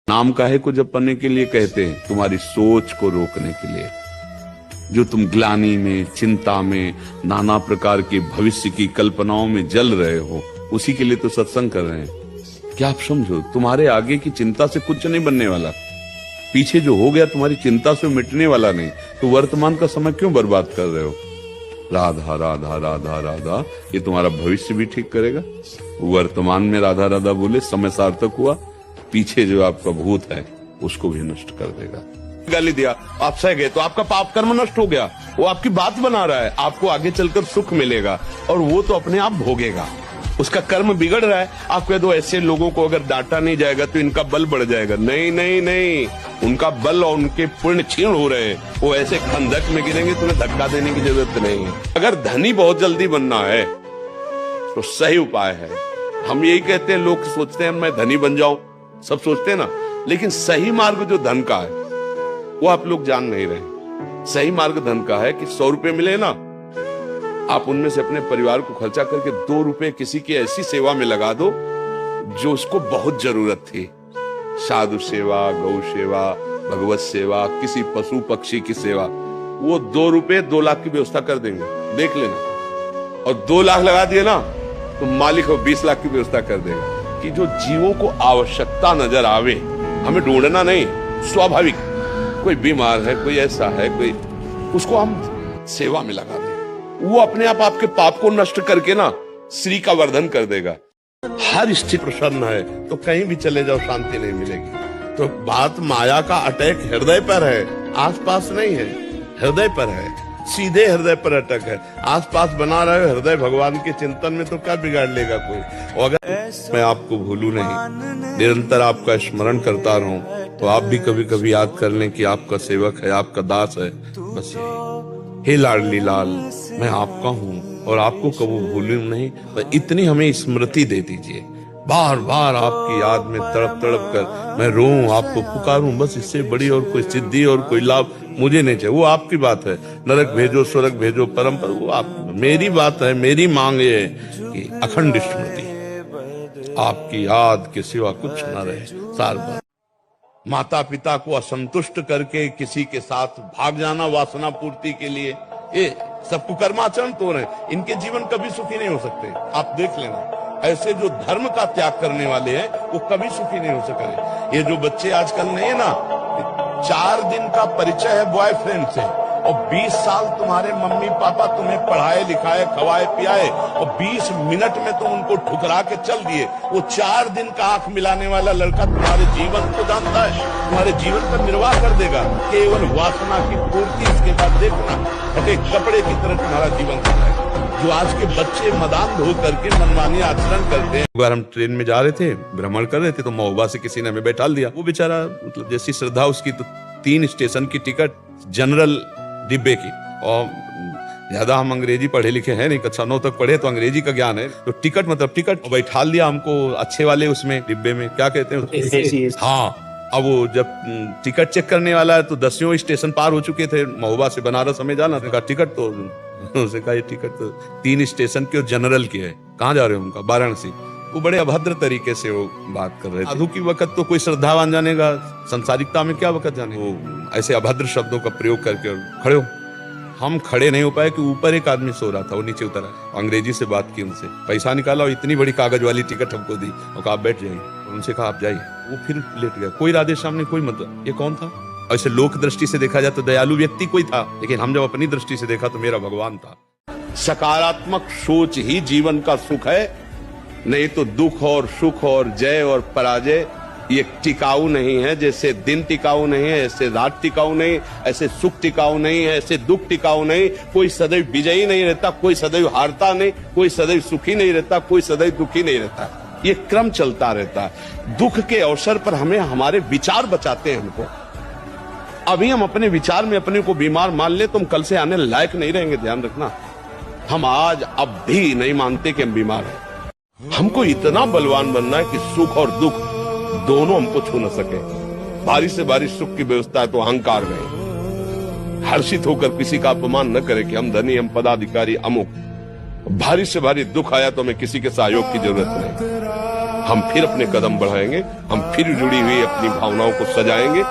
नाम काहे को जपने के लिए कहते हैं? तुम्हारी सोच को रोकने के लिए। जो तुम ग्लानि में, चिंता में, नाना प्रकार के भविष्य की कल्पनाओं में जल रहे हो, उसी के लिए तो सत्संग कर रहे हैं। क्या आप समझो, तुम्हारे आगे की चिंता से कुछ नहीं बनने वाला। पीछे जो हो गया तुम्हारी चिंता से मिटने वाला नहीं, तो वर्तमान का समय क्यों बर्बाद कर रहे हो? राधा राधा राधा राधा, ये तुम्हारा भविष्य भी ठीक करेगा। वर्तमान में राधा राधा बोले समय सार्थक हुआ, पीछे जो आपका भूत है उसको भी नष्ट कर देगा। गाली दिया, आप सह गए तो आपका पाप कर्म नष्ट हो गया। वो आपकी बात बना रहा है, आपको आगे चलकर सुख मिलेगा और वो तो अपने आप भोगेगा। उसका कर्म बिगड़ रहा है। आप कह दो ऐसे लोगों को अगर डांटा नहीं जाएगा तो इनका बल बढ़ जाएगा। नहीं नहीं नहीं, उनका बल और उनके पुण्य क्षीण हो रहे हैं। वो ऐसे खंदक में गिरेंगे, तुम्हें धक्का देने की जरूरत नहीं है। अगर धनी बहुत जल्दी बनना है तो सही उपाय है। हम यही कहते हैं, लोग सोचते हैं मैं धनी बन जाऊं, सब सोचते हैं ना, लेकिन सही मार्ग जो धन का है वो आप लोग जान नहीं रहे। सही मार्ग धन का है कि 100 रुपए मिले ना, आप उनमें से अपने परिवार को खर्चा करके 2 रुपए किसी की ऐसी सेवा में लगा दो जो उसको बहुत जरूरत थी। साधु सेवा, गौ सेवा, भगवत सेवा, किसी पशु पक्षी की सेवा। वो 2 रुपए 2 लाख की व्यवस्था कर देंगे, देख लेना। और 2 लाख लगा दिए ना तो मालिक को 20 लाख की व्यवस्था कर देगा। कि जो जीवों को आवश्यकता नजर आवे, हमें ढूंढना नहीं, स्वाभाविक कोई बीमार है, कोई ऐसा है, कोई, उसको हम सेवा में लगा दें। वो अपने आप आपके पाप को नष्ट करके ना श्री का वर्धन कर देगा। हर स्थिति प्रसन्न है तो कहीं भी चले जाओ शांति नहीं मिलेगी। तो बात माया का अटैक हृदय पर है, आसपास नहीं है, हृदय पर है। सीधे हृदय पर अटक है। आसपास बना रहे हो हृदय भगवान के चिंतन में तो क्या बिगाड़ लेगा कोई। और अगर मैं आपको भूलूं नहीं, निरंतर आपका स्मरण करता रहूं, तो आप भी कभी कभी याद कर लें कि आपका सेवक है, आपका दास है। बस हे लाडली लाल, मैं आपका हूँ और आपको कभी भूलूं नहीं। पर इतनी हमें स्मृति दे दीजिए, बार बार आपकी याद में तड़प तड़प कर मैं रोऊं, आपको पुकारूं। बस इससे बड़ी और कोई सिद्धि और कोई लाभ मुझे नहीं चाहिए। वो आपकी बात है, नरक भेजो स्वर्ग भेजो परम पर, वो आप, मेरी बात है, मेरी मांग ये है कि अखंड स्मृति, आपकी याद के सिवा कुछ न रहे साल भर। माता पिता को असंतुष्ट करके किसी के साथ भाग जाना वासना पूर्ति के लिए, ये सब कुकर्माचरण तो रहे, इनके जीवन कभी सुखी नहीं हो सकते। आप देख लेना, ऐसे जो धर्म का त्याग करने वाले हैं वो कभी सुखी नहीं हो सके। ये जो बच्चे आजकल नहीं है ना, 4 दिन का परिचय है बॉयफ्रेंड से और 20 साल तुम्हारे मम्मी पापा तुम्हें पढ़ाए लिखाए खवाए पियाए और 20 मिनट में तुम उनको ठुकरा के चल दिए। वो 4 दिन का आंख मिलाने वाला लड़का तुम्हारे जीवन को जानता है, तुम्हारे जीवन का निर्वाह कर देगा। केवल वासना की पूर्ति, इसके बाद देखना फटे कपड़े की तरह तुम्हारा जीवन कर जाएगा। जो आज के बच्चे मदान धो करके मनमानी आचरण करते हैं। एक बार हम ट्रेन में जा रहे थे, भ्रमण कर रहे थे, तो महोबा से किसी ने हमें बैठा दिया। वो बेचारा, मतलब जैसी श्रद्धा उसकी, तो 3 स्टेशन की टिकट जनरल डिब्बे की। और ज्यादा हम अंग्रेजी पढ़े लिखे हैं नहीं, कक्षा 9 तक पढ़े तो अंग्रेजी का ज्ञान है। तो टिकट मतलब टिकट, बैठा लिया हमको अच्छे वाले उसमें डिब्बे में, क्या कहते हैं, हाँ। अब वो जब टिकट चेक करने वाला है तो 10वें स्टेशन पार हो चुके थे, महोबा से बनारस हमें जाना था। टिकट तो उसे कहा, ये टिकट तो 3 स्टेशन के जनरल की है, कहाँ जा रहे हो? उनका वाराणसी। वो बड़े अभद्र तरीके से वो बात कर रहे थे। साधु की वक्त तो कोई श्रद्धावान जानेगा, संसारिकता में क्या वक्त जाने। वो ऐसे अभद्र शब्दों का प्रयोग करके खड़े हो। हम खड़े नहीं हो पाए कि ऊपर एक आदमी सो रहा था, वो नीचे उतरा, अंग्रेजी से बात की उनसे, पैसा निकाला और इतनी बड़ी कागज वाली टिकट हमको दी और कहा आप बैठ जाइए। उनसे कहा आप जाइए, वो फिर लेट गया। कोई राधे श्याम ने कोई मतलब, ये कौन था? ऐसे लोक दृष्टि से देखा जाए तो दयालु व्यक्ति कोई था, लेकिन हम जब अपनी दृष्टि से देखा तो मेरा भगवान था। सकारात्मक सोच ही जीवन का सुख है, नहीं तो दुख और सुख और जय और पराजय ये टिकाऊ नहीं है। जैसे दिन टिकाऊ नहीं है, ऐसे रात टिकाऊ नहीं, ऐसे सुख टिकाऊ नहीं है, ऐसे दुख टिकाऊ नहीं। कोई सदैव विजयी नहीं रहता, कोई सदैव हारता नहीं, कोई सदैव सुखी नहीं रहता, कोई सदैव दुखी नहीं रहता। ये क्रम चलता रहता है। दुख के अवसर पर हमें हमारे विचार बचाते हैं हमको। अभी हम अपने विचार में अपने को बीमार मान ले तो हम कल से आने लायक नहीं रहेंगे, ध्यान रखना। हम आज अब भी नहीं मानते कि हम बीमार हैं। हमको इतना बलवान बनना है कि सुख और दुख दोनों हमको छू न सके। बारिश से बारिश सुख की व्यवस्था है तो अहंकार नहीं। हर्षित होकर किसी का अपमान न करे कि हम धनी, हम पदाधिकारी, अमुक। भारी से भारी दुख आया तो हमें किसी के सहयोग की जरूरत नहीं। हम फिर अपने कदम बढ़ाएंगे, हम फिर जुड़ी हुई अपनी भावनाओं को सजाएंगे।